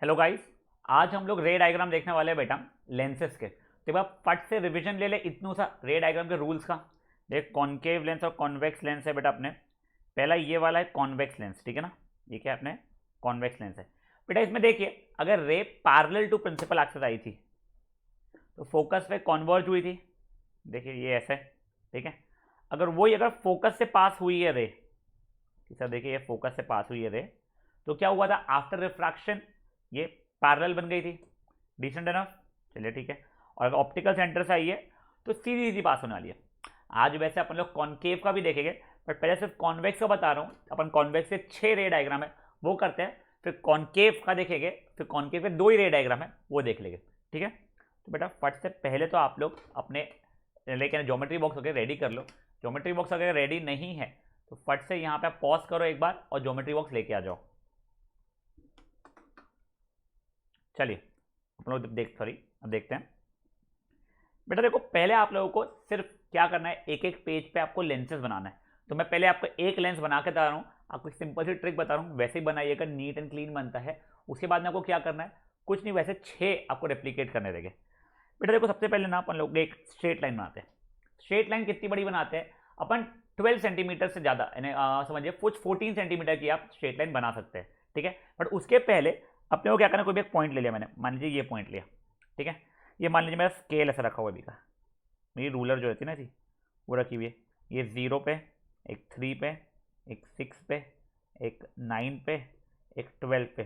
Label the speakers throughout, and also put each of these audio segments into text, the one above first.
Speaker 1: Hello guys, आज हम लोग रे डायग्राम देखने वाले हैं बेटा लेंसेज के। तो एक बार फट से रिवीजन ले ले इतनू सा रे डायग्राम के रूल्स का। देख, कॉनकेव लेंस और कॉन्वेक्स लेंस है बेटा अपने। पहला ये वाला है कॉन्वेक्स लेंस, ठीक है ना। ये क्या है अपने कॉन्वेक्स लेंस है बेटा। इसमें देखिए, अगर ray parallel to principal axis आई थी तो फोकस पे कॉन्वर्ज हुई थी। देखिए ये ऐसे, ठीक है। अगर फोकस से पास हुई है रे, सर देखिए ये फोकस से पास हुई है रे, तो क्या हुआ था आफ्टर रिफ्रैक्शन ये पैरेलल बन गई थी। डिसेंट एनफ, चलिए ठीक है। और अगर ऑप्टिकल सेंटर से आई है तो सीधी सीधी पास होने वाली है। आज वैसे अपन लोग कॉनकेव का भी देखेंगे, बट पहले सिर्फ कॉन्वेक्स का बता रहा हूँ। अपन कॉन्वेक्स के 6 रे डायग्राम है वो करते हैं, फिर कॉनकेव का देखेंगे, फिर कॉनकेव के 2 ही रे डायग्राम है वो देख लेंगे, ठीक है। तो बेटा फट से पहले तो आप लोग अपने लेकिन ज्योमेट्री बॉक्स वगैरह रेडी कर लो। ज्योमेट्री बॉक्स अगर रेडी नहीं है तो फट से यहाँ पे पॉज करो एक बार और ज्योमेट्री बॉक्स लेके आ जाओ। चलिए आप लोग अब देखते हैं बेटा। देखो, पहले आप लोगों को सिर्फ क्या करना है, एक एक पेज पे आपको लेंसेज बनाना है। तो मैं पहले आपको एक लेंस बना के बता रहा हूँ, आपको सिंपल सी ट्रिक बता रहा हूँ, वैसे ही बनाइएगा, नीट एंड क्लीन बनता है। उसके बाद में आपको क्या करना है, कुछ नहीं, वैसे 6 आपको रेप्लीकेट करने देंगे बेटा। देखो सबसे पहले ना अपन लोग एक स्ट्रेट लाइन बनाते हैं। स्ट्रेट लाइन कितनी बड़ी बनाते हैं अपन, 12 सेंटीमीटर से ज़्यादा, यानी समझिए कुछ 14 सेंटीमीटर की आप स्ट्रेट लाइन बना सकते हैं, ठीक है। बट उसके पहले अपने को क्या करना, कोई भी एक पॉइंट ले लिया मैंने, मान लीजिए ये पॉइंट लिया, ठीक है। ये मान लीजिए मेरा स्केल ऐसा रखा हुआ है अभी का, मेरी रूलर जो रहती है ना जी वो रखी हुई है। ये 0 पे, एक 3 पे, एक 6 पे, एक 9 पे, एक 12 पे,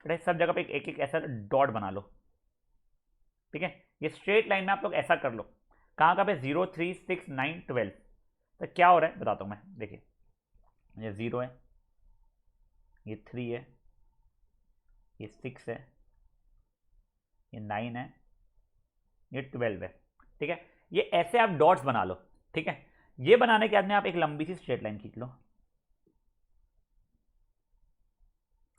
Speaker 1: बेटा सब जगह पे एक एक ऐसा डॉट बना लो, ठीक है। ये स्ट्रेट लाइन में आप लोग ऐसा कर लो। कहाँ कहाँ पे, 0, 3, 6, 9, 12। तो क्या हो रहा है बताता हूँ मैं। देखिए ये 0 है, ये 3 है, ये 6 है, ये 9 है, ये 12 है, ठीक है। ये ऐसे आप डॉट्स बना लो, ठीक है। ये बनाने के बाद में आप एक लंबी सी स्ट्रेट लाइन खींच लो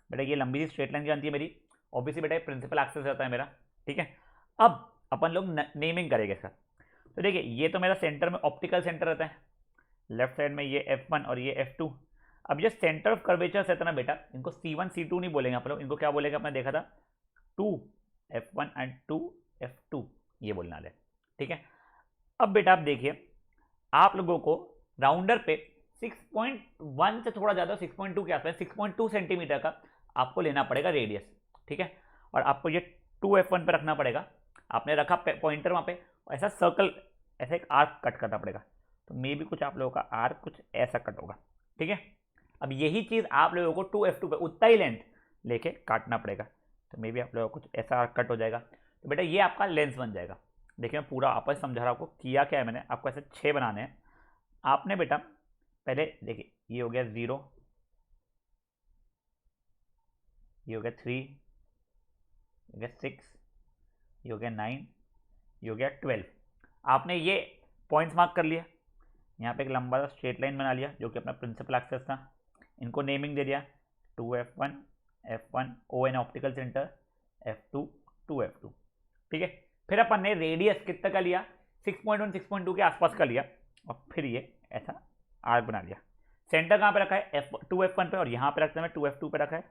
Speaker 1: बेटा। ये लंबी सी स्ट्रेट लाइन जानती है मेरी, ऑब्वियसली बेटा प्रिंसिपल एक्सिस रहता है मेरा, ठीक है। अब अपन लोग नेमिंग करेंगे इसका। तो देखिए ये तो मेरा सेंटर में ऑप्टिकल सेंटर रहता है, लेफ्ट साइड में ये F1 और ये F2। अब ये सेंटर ऑफ कर्वेचर रहता है ना बेटा, इनको C1 C2 नहीं बोलेंगे आप लोग, इनको क्या बोलेंगे आपने देखा था, 2 F1 एंड 2 F2, ये बोलने वाले, ठीक है। अब बेटा आप देखिए, आप लोगों को राउंडर पे 6.1 से थोड़ा ज़्यादा, 6.2 के आसपास, 6.2 सेंटीमीटर का आपको लेना पड़ेगा रेडियस, ठीक है। और आपको ये 2F1 पे रखना पड़ेगा। आपने रखा पॉइंटर वहाँ पे, ऐसा सर्कल, ऐसा एक आर्क कट करना पड़ेगा। तो मे भी कुछ आप लोगों का आर्क कुछ ऐसा कट होगा, ठीक है। अब यही चीज़ आप लोगों को 2F2 पे उतना ही लेंथ लेके काटना पड़ेगा। तो मे भी आप लोगों को कुछ ऐसा आर्क कट हो जाएगा। तो बेटा ये आपका लेंस बन जाएगा। देखिए मैं पूरा आपस समझा रहा हूँ आपको, किया क्या है मैंने, आपको ऐसे 6 बनाने हैं। आपने बेटा पहले देखिए, ये हो गया 0, ये हो गया 3, ये हो गया 6, ये हो गया 9, ये हो गया 12। आपने ये पॉइंट्स मार्क कर लिया, यहाँ पे एक लंबा सा स्ट्रेट लाइन बना लिया जो कि अपना प्रिंसिपल एक्सिस था। इनको नेमिंग दे दिया, 2F1, F1 O N optical centre, F2 2F2, ठीक है। फिर अपन ने रेडियस कितना का लिया, 6.1 6.2 के आसपास का लिया, और फिर ये ऐसा आर्क बना लिया। सेंटर कहाँ पे रखा है, 2F1 पे, और यहाँ पे रखते हैं 2F2 पे रखा है,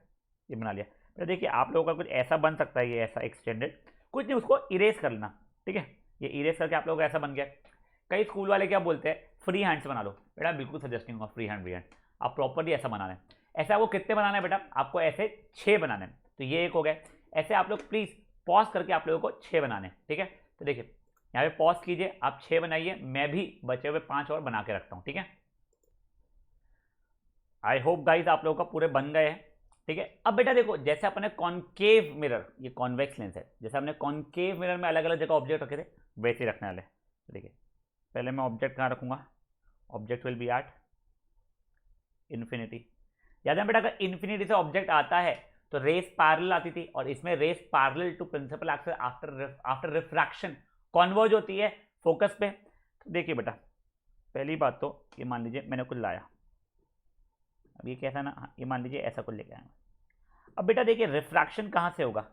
Speaker 1: ये बना लिया। फिर देखिए आप लोगों का कुछ ऐसा बन सकता है, ये ऐसा एक्सटेंडेड, कुछ नहीं, उसको इरेज कर लेना, ठीक है। ये इरेज करके आप लोगों का ऐसा बन गया। कई स्कूल वाले क्या बोलते हैं, फ्री हैंड से बना लो। बेटा बिल्कुल सजेस्टिंग होगा फ्री हैंड, आप प्रॉपरली ऐसा बनाना है। ऐसे आपको कितने बनाना है बेटा, आपको ऐसे 6 बनाने हैं। तो ये एक हो गया। ऐसे आप लोग प्लीज़ पॉज करके आप लोगों को 6 बनाने हैं, ठीक है। तो देखिए यहाँ पे पॉज कीजिए, आप 6 बनाइए, मैं भी बचे हुए 5 और बना के रखता हूँ, ठीक है। आई होप गाइज आप लोगों का पूरे बन गए हैं, ठीक है। अब बेटा देखो, जैसे अपने कॉनकेव मिरर, ये कॉन्वेक्स लेंस है, जैसे हमने कॉनकेव मिरर में अलग अलग जगह ऑब्जेक्ट रखे थे, वैसे ही रखने वाले। देखिए पहले मैं ऑब्जेक्ट कहाँ रखूँगा, object will be at infinity. याद है बेटा, अगर इन्फिनिटी से ऑब्जेक्ट आता है तो रेस पैरेलल आती थी, और इसमें rays parallel to principal axis after refraction converge होती है फोकस पे। तो देखिए बेटा, पहली बात तो ये मान लीजिए मैंने कुछ लाया, अब ये कैसा ना, ये मान लीजिए ऐसा कुछ लेके आया। अब बेटा देखिए रिफ्रैक्शन कहाँ से होगा,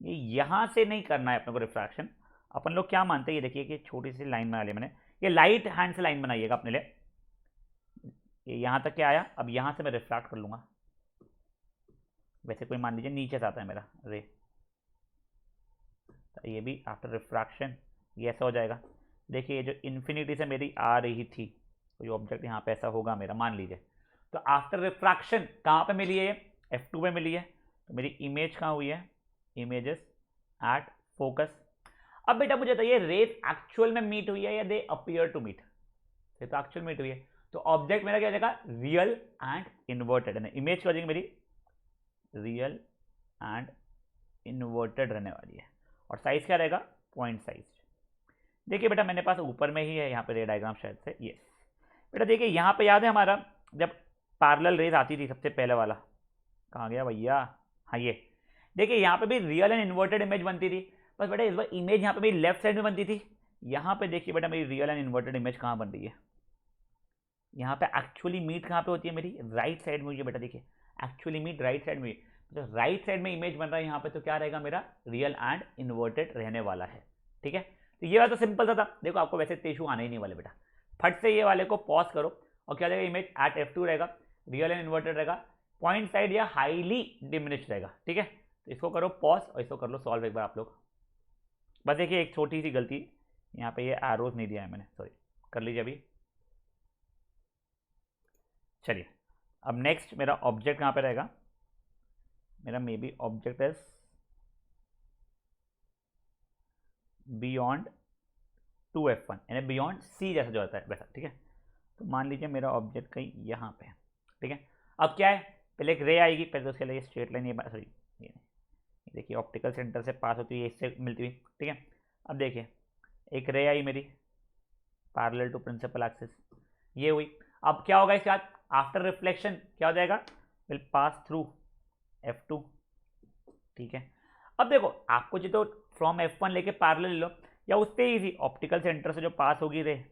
Speaker 1: ये यहाँ से नहीं करना है अपने को रिफ्रैक्शन। अपन लोग क्या मानते हैं, ये देखिए कि छोटी सी लाइन बना ली मैंने, ये लाइट हैंड से लाइन बनाइएगा अपने लिए। ये यहाँ तक क्या आया, अब यहाँ से मैं रिफ्रैक्ट कर लूँगा, वैसे कोई मान लीजिए नीचे से आता है मेरा रे, तो ये भी आफ्टर रिफ्रैक्शन ये ऐसा हो जाएगा। देखिए ये जो इन्फिनिटी से मेरी आ रही थी, तो ये ऑब्जेक्ट यहाँ पे ऐसा होगा मेरा, मान लीजिए। तो आफ्टर रिफ्रैक्शन कहाँ पे मिली है, F2 पे मिली है, तो मेरी इमेज कहाँ हुई है, इमेजेस एट फोकस। अब बेटा मुझे बताइए रेज एक्चुअल में मीट हुई है या दे अपीयर टू मीट, ये तो एक्चुअल मीट हुई है, तो ऑब्जेक्ट मेरा क्या हो जाएगा, रियल एंड इन्वर्टेड है, इमेज क्या हो जाएगी मेरी, रियल एंड इन्वर्टेड रहने वाली है, और साइज क्या रहेगा, पॉइंट साइज। देखिए बेटा मेरे पास ऊपर में ही है यहाँ पे रे डायग्राम शायद से, यस बेटा देखिए यहाँ पे याद है हमारा जब पैरेलल रेज आती थी सबसे पहले वाला, कहाँ गया भैया, हाँ ये देखिए यहाँ पे भी रियल एंड इन्वर्टेड इमेज बनती थी, बस बेटा इस बार इमेज यहाँ पे मेरी लेफ्ट साइड में बनती थी, यहाँ पे देखिए बेटा मेरी रियल एंड इन्वर्टेड इमेज कहाँ बन रही है, यहाँ पे एक्चुअली मीट कहाँ पे होती है मेरी, राइट साइड में हुई है बेटा, देखिए एक्चुअली मीट राइट साइड में, तो राइट साइड में इमेज बन रहा है यहाँ पे, तो क्या रहेगा मेरा, रियल एंड इन्वर्टेड रहने वाला है। ठीक है, तो ये वाला तो सिंपल सा था, देखो आपको वैसे इश्यू आने ही नहीं वाले बेटा, फट से ये वाले को पॉज करो और क्या रहेगा, इमेज एट F2 रहेगा, रियल एंड इन्वर्टेड रहेगा, पॉइंट साइड या हाईली डिमिनिश्ड रहेगा। ठीक है, तो इसको करो पॉज और इसको कर लो सॉल्व एक बार आप लोग। बस देखिए एक छोटी सी गलती, यहाँ पे ये एरोज नहीं दिया है मैंने, सॉरी, कर लीजिए अभी। चलिए अब नेक्स्ट मेरा ऑब्जेक्ट कहाँ पे रहेगा, मेरा may be object is beyond 2F1 यानी बियॉन्ड सी जैसा जो होता है वैसा। ठीक है, तो मान लीजिए मेरा ऑब्जेक्ट कहीं यहाँ पे है। ठीक है, अब क्या है, पहले एक रे आएगी, पहले तो उसके लिए स्ट्रेट लाइन, ये सॉरी ये देखिए ऑप्टिकल सेंटर से पास होती है, इससे मिलती हुई। ठीक है, अब देखिए एक रे आई मेरी पैरेलल टू प्रिंसिपल एक्सिस, ये हुई। अब क्या होगा इसके बाद, आफ्टर रिफ्लेक्शन क्या हो जाएगा, विल पास थ्रू F2। ठीक है, अब देखो आपको जो तो फ्रॉम F1 लेके पैरेलल ले लो, या उससे ही ऑप्टिकल सेंटर से जो पास होगी रे,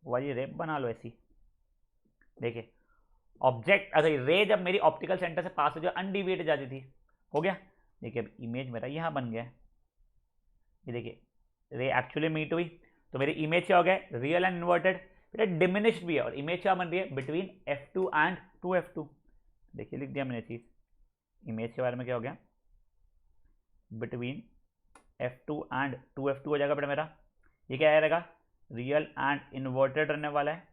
Speaker 1: वही रे बना लो ऐसी। देखिए ऑब्जेक्ट, अच्छा रे जब मेरी ऑप्टिकल सेंटर से पास हो जाए अनडिविएटेड जाती थी, हो गया। देखिए अब इमेज मेरा यहाँ बन गया, ये देखिए रे एक्चुअली मीट हुई, तो मेरी इमेज क्या हो गया, रियल एंड इन्वर्टेड, बेटा डिमिनिश्ड भी है, और इमेज क्या बन रही है, बिटवीन F2 एंड 2F2। देखिए लिख दिया मैंने चीज़, इमेज के बारे में क्या हो गया, बिटवीन F2 एंड 2F2 हो जाएगा बेटा मेरा, ये क्या रहेगा, रियल एंड इन्वर्टेड रहने वाला है,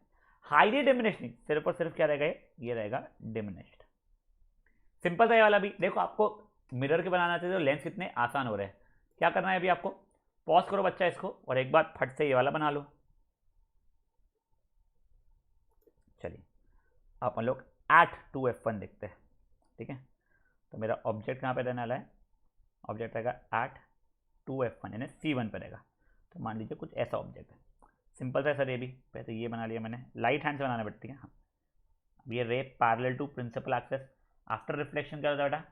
Speaker 1: हाईली डिमिनिश्ड नहीं, सिर्फ और सिर्फ क्या रहेगा, ये रहेगा डिमिनिश्ड। सिंपल था ये वाला भी। देखो आपको मिरर के बनाना चाहिए, तो लेंस कितने आसान हो रहे हैं। क्या करना है अभी आपको, पॉज करो बच्चा इसको और एक बार फट से ये वाला बना लो। चलिए अपन लोग एट 2F1 देखते हैं। ठीक है, तो मेरा ऑब्जेक्ट कहाँ पे रहने वाला है, ऑब्जेक्ट रहेगा एट 2F1 यानी C1 पे रहेगा। तो मान लीजिए कुछ ऐसा ऑब्जेक्ट है, सिंपल सा सर, ये भी पहले ये बना लिया मैंने, लाइट हैंड से बनाना पड़ती है। हाँ, अब ये ray parallel to principal axis, after reflection क्या होता है बेटा,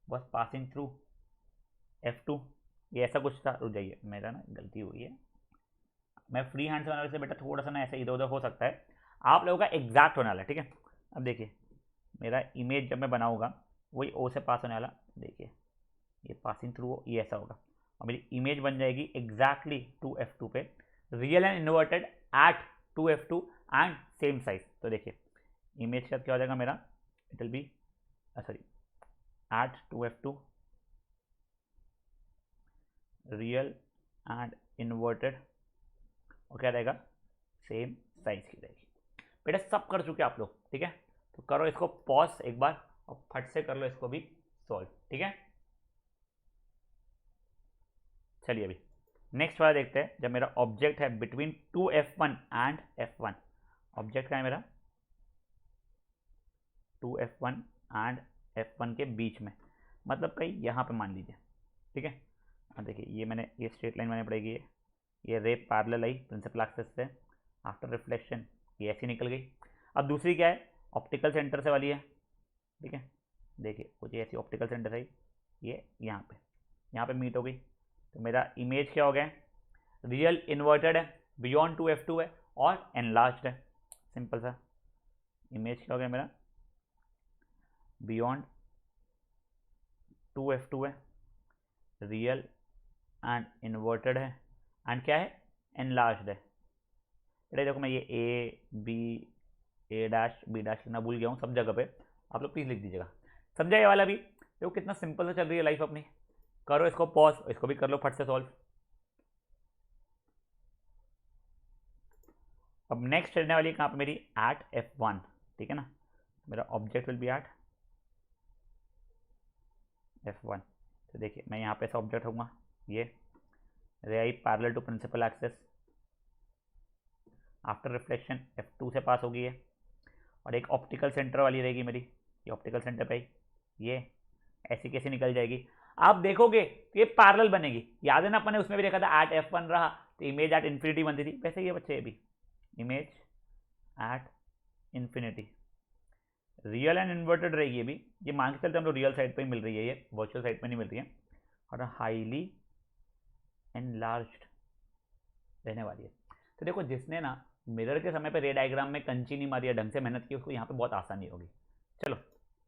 Speaker 1: बस पासिंग थ्रू F2, ये ऐसा कुछ था। रुक जाइए मेरा ना गलती हुई है, मैं फ्री हैंड से बनाने से बेटा थोड़ा सा ना ऐसे इधर उधर हो सकता है, आप लोगों का एग्जैक्ट होने वाला है। ठीक है, अब देखिए मेरा इमेज जब मैं बनाऊंगा वही ओ से पास होने वाला, देखिए ये पासिंग थ्रू ये ऐसा होगा, और मेरी इमेज बन जाएगी एग्जैक्टली 2F2 पे, real and inverted at 2F2 and same size. तो देखिए इमेज का क्या हो जाएगा मेरा, it will be sorry at 2F2 real and inverted, और क्या रहेगा, सेम साइज की रहेगी। बेटा सब कर चुके आप लोग। ठीक है, तो करो इसको पॉज एक बार और फट से कर लो इसको भी सॉल्व। ठीक है, चलिए अभी नेक्स्ट वाला देखते हैं। जब मेरा ऑब्जेक्ट है between 2F1 and F1, object क्या है मेरा 2F1 एंड F1 के बीच में, मतलब कहीं यहाँ पे मान लीजिए। ठीक है, अब देखिए ये मैंने ये स्ट्रेट लाइन बनानी पड़ेगी, ये रे पैरेलल आई प्रिंसिपल एक्सिस से, आफ्टर रिफ्लेक्शन ये ऐसी निकल गई। अब दूसरी क्या है, ऑप्टिकल सेंटर से वाली है। ठीक है, देखिए कुछ ऐसी ऑप्टिकल सेंटर है, ये यहाँ पे मीट हो गई, तो मेरा इमेज क्या हो गया, रियल इन्वर्टेड है, बियॉन्ड 2F2 है और एनलार्ज्ड है। सिंपल सा इमेज क्या हो गया मेरा, बियॉन्ड 2F2 है, रियल एंड इन्वर्टेड है, एंड क्या है, एनलार्ज्ड है। बेटा देखो मैं ये A B A' B' लिखना भूल गया हूँ, सब जगह पे आप लोग प्लीज़ लिख दीजिएगा, समझा ये वाला भी। देखो कितना सिंपल से चल रही है लाइफ अपनी। करो इसको पॉज, इसको भी कर लो फट से सॉल्व। अब नेक्स्ट चलने वाली है कहाँ पे मेरी, एट F1, ठीक है ना। मेरा object will be eight F1। तो देखिए मैं यहाँ पे ऐसा ऑब्जेक्ट होऊंगा, ये रे आई parallel to principal axis, after reflection F2 से पास होगी ये, और एक ऑप्टिकल सेंटर वाली रहेगी मेरी, ये ऑप्टिकल सेंटर पे ये ऐसी कैसे निकल जाएगी। आप देखोगे तो ये पैरेलल बनेगी। याद है ना अपन ने उसमें भी देखा था एट F1 रहा तो इमेज एट इन्फिनिटी बनती थी, वैसे ये बच्चे भी image at infinity real and inverted रहेगी ये भी। ये मान के चलते हम लोग रियल साइड पे ही मिल रही है, ये वर्चुअल साइड पे नहीं मिल रही है, और हाईली एनलार्ज्ड रहने वाली है। तो देखो जिसने ना मिरर के समय पे रे डायग्राम में कंची नहीं मारी है, ढंग से मेहनत की, उसको यहाँ पे बहुत आसानी होगी। चलो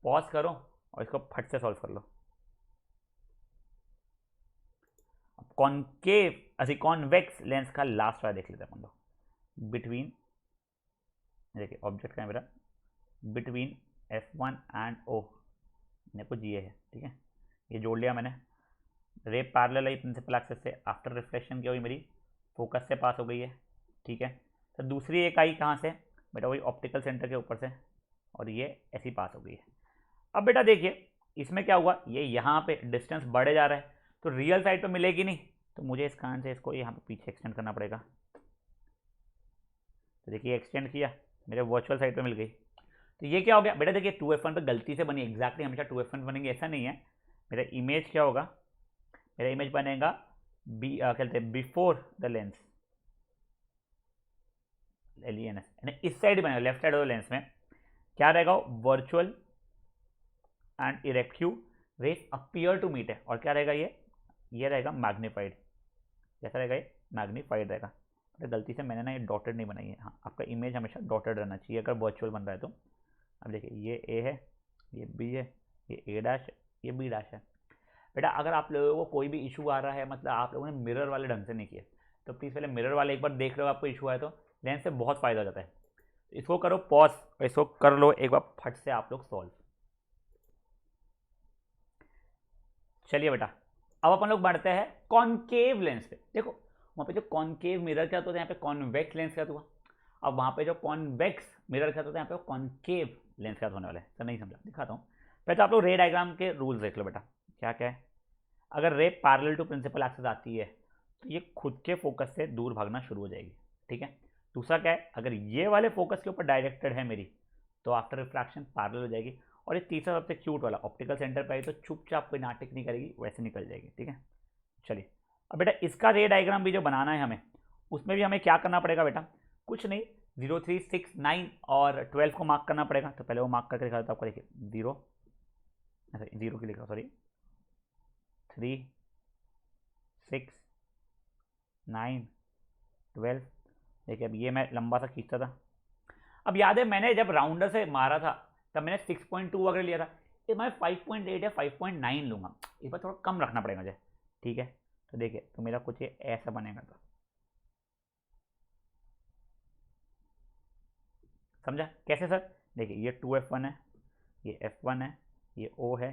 Speaker 1: पॉज करो और इसको फट से सॉल्व कर लो। अब कॉनकेव ऐसी कॉन्वेक्स लेंस का लास्ट वाला देख लेते हैं अपन लोग। बिटवीन, देखिए ऑब्जेक्ट का है मेरा, बिटवीन F1 एंड O ने कुछ ये है, ठीक है, ये जोड़ लिया मैंने। रे पैरेलल आई प्रिंसिपल एक्सिस से, आफ्टर रिफ्लेक्शन क्या हुई मेरी, फोकस से पास हो गई है, ठीक है। तो दूसरी एक आई कहाँ से बेटा, वही ऑप्टिकल सेंटर के ऊपर से, और ये ऐसी पास हो गई है। अब बेटा देखिए इसमें क्या हुआ, ये यहाँ पे डिस्टेंस बढ़े जा रहा है तो रियल साइड पे मिलेगी नहीं, तो मुझे इस कारण से इसको यहाँ पे पीछे एक्सटेंड करना पड़ेगा। तो देखिए एक्सटेंड किया, मेरे वर्चुअल साइड पे मिल गई। तो ये क्या हो गया बेटा, देखिए 2F1 पे गलती से बनी, एग्जैक्टली हमेशा 2F1 बनेंगे ऐसा नहीं है। मेरा इमेज क्या होगा, मेरा इमेज बनेगा कहते हैं बिफोर द लेंस, LENS, यानी इस साइड बनेगा, left side of the lens में क्या रहेगा, virtual and erect rays appear to meet है, और क्या रहेगा ये रहेगा मैग्नीफाइड। कैसा रहेगा ये, मैग्नीफाइड रहेगा। तो गलती से मैंने ना ये डॉटेड नहीं बनाई है, हाँ आपका इमेज हमेशा डॉटेड रहना चाहिए अगर वर्चुअल बन रहा है तो। अब देखिए ये A है, ये B है, ये A डैश है, ये B डैश है। बेटा अगर आप लोगों को कोई भी इशू आ रहा है, मतलब आप लोगों ने मिरर वाले ढंग से नहीं किया, तो प्लीज़ पहले मिरर वाले एक बार देख लो, आपको इशू आए तो लेंस से बहुत फ़ायदा हो जाता है। तो इसको करो पॉज और इसको कर लो एक बार फट से आप लोग सॉल्व। चलिए बेटा अब अपन लोग बढ़ते हैं कॉनकेव लेंस पे। देखो वहाँ पे जो कॉनकेव मिरर क्या होता है, यहाँ पे कॉन्वेक्स लेंस क्या हुआ। अब वहाँ पे जो कॉन्वेक्स मिरर क्या होता है, यहाँ पे कॉनकेव लेंस क्या होने वाला है, तो नहीं समझा, दिखाता हूँ। पहले तो आप लोग रे डायग्राम के रूल्स देख लो बेटा, क्या क्या है। अगर ray parallel to principal axis आती है तो ये खुद के फोकस से दूर भागना शुरू हो जाएगी, ठीक है। दूसरा क्या है, अगर ये वाले फोकस के ऊपर डायरेक्टेड है मेरी, तो आफ्टर रिफ्रैक्शन पैरेलल हो जाएगी। और ये तीसरा सबसे क्यूट वाला, ऑप्टिकल सेंटर पे आई तो चुपचाप कोई नाटक नहीं करेगी, वैसे निकल जाएगी, ठीक है। चलिए अब बेटा इसका रे डायग्राम भी जो बनाना है हमें, उसमें भी हमें क्या करना पड़ेगा बेटा, कुछ नहीं, 0, 3, 6, 9 और 12 को मार्क करना पड़ेगा। तो पहले वो मार्क करके दिखा देता हूँ आपको, देखिए 0, अच्छा 0 की लिखा, सॉरी, 3, 6, 9, 12। देखिए अब ये मैं लंबा सा खींचता था। अब याद है मैंने जब राउंडर से मारा था तब मैंने 6.2 वगैरह लिया था, ये मैं 5.8 या 5.9 लूँगा, इस बार थोड़ा कम रखना पड़ेगा मुझे, ठीक है। तो देखिए तो मेरा कुछ ये ऐसा बनेगा, तो समझा कैसे सर। देखिए ये 2F1 है, ये F1 है, ये O है,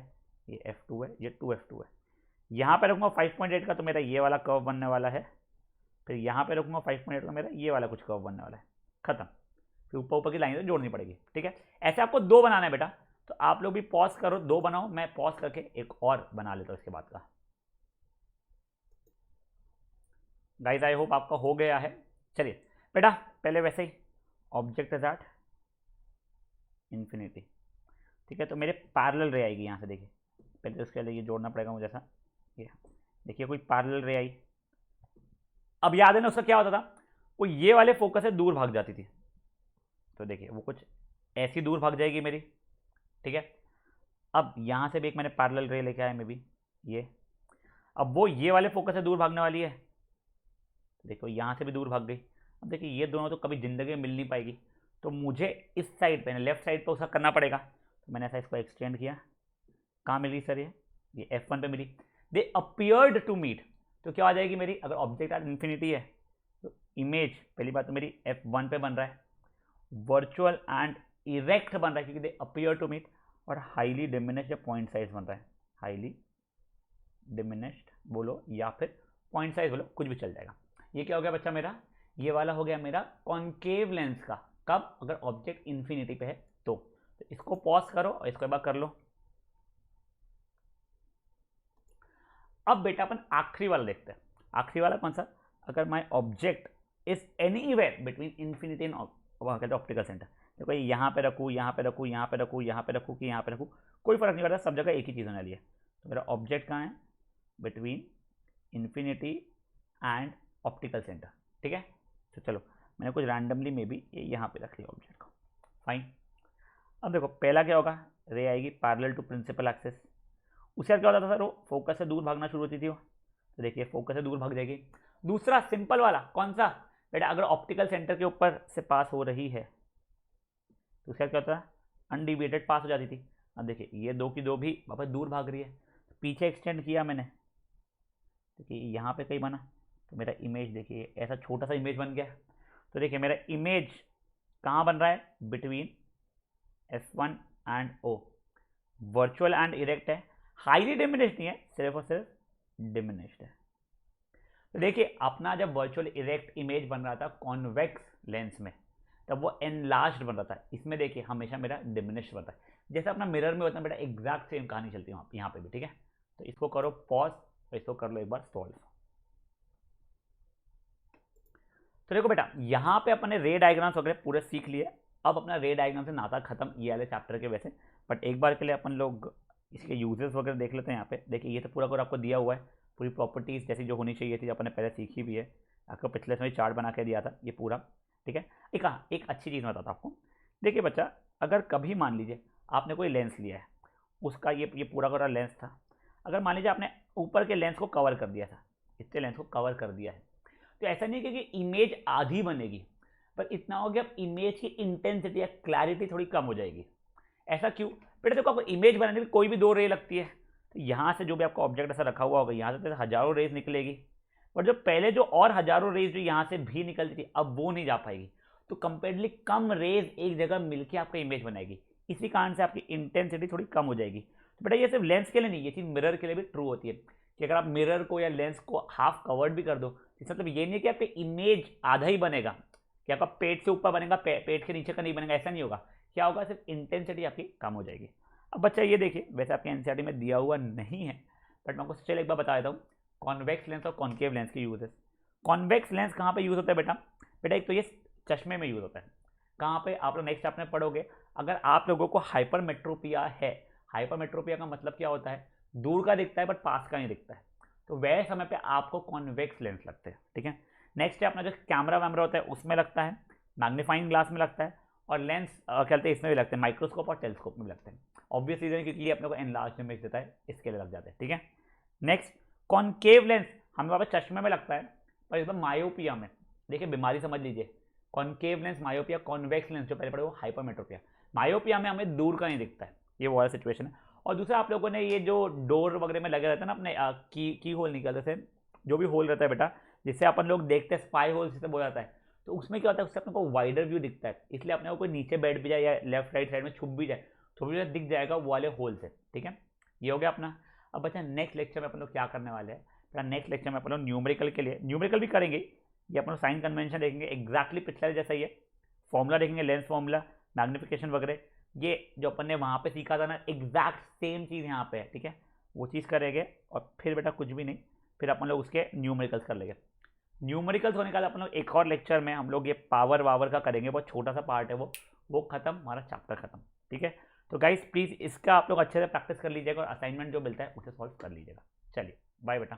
Speaker 1: ये F2 है, ये 2F2 है। यहाँ पे रखूँगा 5.8 का तो मेरा ये वाला कर्व बनने वाला है, फिर यहाँ पे रखूँगा 5.8 का मेरा ये वाला कुछ कर्व बनने वाला है, खत्म। फिर ऊपर ऊपर की लाइन तो जोड़नी पड़ेगी, ठीक है। ऐसे आपको 2 बनाना है बेटा, तो आप लोग भी पॉज करो, 2 बनाओ, मैं पॉज करके एक और बना लेता हूँ इसके बाद का। गाइस आई होप आपका हो गया है। चलिए बेटा पहले वैसे ही ऑब्जेक्ट इज एट इन्फिनिटी, ठीक है। तो मेरे पैरेलल रे आएगी यहाँ से, देखिए पहले तो उसके लिए ये जोड़ना पड़ेगा मुझे ऐसा, ये देखिए कोई पैरेलल रे आई। अब याद है ना उसका क्या होता था, वो ये वाले फोकस से दूर भाग जाती थी, तो देखिए वो कुछ ऐसी दूर भाग जाएगी मेरी, ठीक है। अब यहाँ से भी एक मैंने पैरेलल रे लेके आया, मे बी ये, अब वो ये वाले फोकस से दूर भागने वाली है, देखो यहाँ से भी दूर भाग गई। अब देखिए ये दोनों तो कभी ज़िंदगी में मिल नहीं पाएगी, तो मुझे इस साइड पे लेफ्ट साइड पे उसका करना पड़ेगा। तो मैंने ऐसा इसको एक्सटेंड किया, कहाँ मिल रही सर ये F1 पे मिली, दे अपियर्ड टू मीट। तो क्या आ जाएगी मेरी, अगर ऑब्जेक्ट एट इन्फिनिटी है तो इमेज पहली बात तो मेरी F1 पे बन रहा है, वर्चुअल एंड इरेक्ट बन रहा है क्योंकि दे अपियर टू मीट, और हाईली डिमिनिश्ड पॉइंट साइज बन रहा है, हाईली डिमिनिश्ड बोलो या फिर पॉइंट साइज बोलो, कुछ भी चल जाएगा। ये क्या हो गया बच्चा मेरा, ये वाला हो गया मेरा कॉन्केव लेंस का। कब, अगर ऑब्जेक्ट इन्फिनिटी पे है तो इसको पॉज करो और इसको एक बार कर लो। अब बेटा अपन आखिरी वाला देखते हैं। आखिरी वाला कौन सा, अगर my object is anywhere between infinity and कहते हैं ऑप्टिकल सेंटर। देखो यहाँ पे रखूँ, यहाँ पे रखूँ, यहाँ पे रखूँ, यहाँ पे रखूँ कि यहाँ पे रखूँ, कोई फर्क नहीं पड़ता, सब जगह एक ही चीज़ होने वाली है। तो मेरा ऑब्जेक्ट कहाँ है, between infinity and optical centre, ठीक है। तो चलो मैंने कुछ रैंडमली में भी ये यहाँ पे रख लिया ऑब्जेक्ट को, फाइन। अब देखो पहला क्या होगा, रे आएगी पैरेलल टू प्रिंसिपल एक्सिस। उसके बाद क्या होता था सर, वो फोकस से दूर भागना शुरू होती थी वो, तो देखिए फोकस से दूर भाग जाएगी। दूसरा सिंपल वाला कौन सा बेटा, अगर ऑप्टिकल सेंटर के ऊपर से पास हो रही है तो उसका क्या होता है, अनडिविएटेड पास हो जाती थी। अब देखिए ये दो की दो भी वापस दूर भाग रही है, पीछे एक्सटेंड किया मैंने, देखिए यहाँ पे कहीं बना, तो मेरा इमेज देखिए ऐसा छोटा सा इमेज बन गया। तो देखिए मेरा इमेज कहाँ बन रहा है, between S1 and O, virtual and erect है, हाईली डिमिनिश्ड नहीं है, सिर्फ और सिर्फ डिमिनिश्ड है। तो देखिए अपना जब वर्चुअल इरेक्ट इमेज बन रहा था कॉन्वेक्स लेंस में, तब वो एनलार्ज्ड बन रहा था, इसमें देखिए हमेशा मेरा डिमिनिश्ड बनता है। जैसे अपना मिरर में होता है बेटा, एग्जैक्ट सेम कहानी चलती है यहाँ पे भी, ठीक है। तो इसको करो पॉज और इसको कर लो एक बार सॉल्व। तो देखो बेटा यहाँ पे अपने रे डायग्राम्स वगैरह पूरे सीख लिए। अब अपना रे डायग्राम से नाता खत्म ये वाले चैप्टर के वैसे, बट एक बार के लिए अपन लोग इसके यूजेस वगैरह देख लेते हैं। यहाँ पे देखिए ये तो पूरा आपको दिया हुआ है, पूरी प्रॉपर्टीज़ जैसी जो होनी चाहिए थी अपने पहले सीखी भी है, आपको पिछले समय चार्ट बना के दिया था ये पूरा, ठीक है। एक अच्छी चीज़ बताता हूँ आपको। देखिए बच्चा, अगर कभी मान लीजिए आपने कोई लेंस लिया है, उसका ये पूरा लेंस था, अगर मान लीजिए आपने ऊपर के लेंस को कवर कर दिया था, इतने लेंस को कवर कर दिया है, तो ऐसा नहीं कि इमेज आधी बनेगी, पर इतना हो गया इमेज की इंटेंसिटी या क्लैरिटी थोड़ी कम हो जाएगी। ऐसा क्यों बेटा, देखो आपको इमेज बनाने के लिए कोई भी दो रे लगती है, तो यहाँ से जो भी आपका ऑब्जेक्ट ऐसा रखा हुआ होगा, यहाँ से हजारों रेज निकलेगी, और जो पहले जो और हजारों रेज जो यहाँ से भी निकलती थी अब वो नहीं जा पाएगी, तो कंपेरेटिवली कम रेज एक जगह मिलकर आपका इमेज बनाएगी, इसी कारण से आपकी इंटेंसिटी थोड़ी कम हो जाएगी। तो बेटा ये सिर्फ लेंस के लिए नहीं, ये चीज़ मिरर के लिए भी ट्रू होती है कि अगर आप मिरर को या लेंस को हाफ कवर्ड भी कर दो, इसका मतलब ये नहीं कि आपका इमेज आधा ही बनेगा, कि आपका पेट से ऊपर बनेगा पेट के नीचे का नहीं बनेगा, ऐसा नहीं होगा। क्या होगा, सिर्फ इंटेंसिटी आपकी कम हो जाएगी। अब बच्चा ये देखिए, वैसे आपके एनसीईआरटी में दिया हुआ नहीं है, बट मैं आपको चलो एक बार बता देता हूँ कॉन्वेक्स लेंस और कॉन्केव लेंस के यूजेस। कॉन्वेक्स लेंस कहाँ पे यूज होता है बेटा, एक तो ये चश्मे में यूज होता है। कहाँ पे, आप लोग नेक्स्ट चैप्टर में पढ़ोगे, अगर आप लोगों को हाइपरमेट्रोपिया है, हाइपरमेट्रोपिया का मतलब क्या होता है, दूर का दिखता है बट पास का नहीं दिखता है, तो वह समय पे आपको कॉन्वेक्स लेंस लगते हैं, ठीक है। नेक्स्ट है अपना जो कैमरा वैमरा होता है उसमें लगता है, मैग्नीफाइंग ग्लास में लगता है, और लेंस कहते हैं इसमें भी लगते हैं, माइक्रोस्कोप और टेलीस्कोप में भी लगते हैं। ऑब्वियस रीजन क्योंकि ये अपने को एनलार्ज इमेज देता है, इसके लिए लग जाते हैं, ठीक है। नेक्स्ट कॉन्केव लेंस हमें वापस चश्मे में लगता है, पर इस बार मायोपिया में, देखिए बीमारी समझ लीजिए, concave lens myopia, convex lens जो पहले पढ़े वो हाइपरमेट्रोपिया। मायोपिया में हमें दूर का नहीं दिखता है, ये वो वाला सिचुएशन है। और दूसरा आप लोगों ने ये जो डोर वगैरह में लगे रहते हैं ना अपने की होल निकलते थे, जो भी होल रहता है बेटा जिससे अपन लोग देखते हैं, स्पाई होल जिसे बोला जाता है, तो उसमें क्या होता है, उससे अपने को वाइडर व्यू दिखता है, इसलिए अपने को कोई नीचे बैठ भी जाए या लेफ्ट राइट साइड में छुप भी जाए तो भी दिख जाएगा वो वाले होल से, ठीक है। ये हो गया अपना। अब बच्चा नेक्स्ट लेक्चर में अपन लोग क्या करने वाले हैं, नेक्स्ट लेक्चर में अपन लोग न्यूमेरिकल के लिए, न्यूमेरिकल भी करेंगे, ये अपन लोग साइन कन्वेंशन देखेंगे, एक्जैक्टली पिछले जैसा ही है, फॉर्मूला देखेंगे, लेंस फॉर्मूला, मैग्निफिकेशन वगैरह, ये जो अपन ने वहाँ पे सीखा था ना एग्जैक्ट सेम चीज़ यहाँ पे है, ठीक है, वो चीज़ करेंगे। और फिर बेटा कुछ भी नहीं, फिर अपन लोग उसके न्यूमेरिकल्स कर लेंगे। न्यूमेरिकल्स होने के बाद अपन लोग एक और लेक्चर में हम लोग ये पावर वावर का करेंगे, बहुत छोटा सा पार्ट है वो खत्म, हमारा चैप्टर खत्म, ठीक है। तो गाइस प्लीज़ इसका आप लोग अच्छे से प्रैक्टिस कर लीजिएगा और असाइनमेंट जो मिलता है उसे सॉल्व कर लीजिएगा। चलिए बाय बेटा।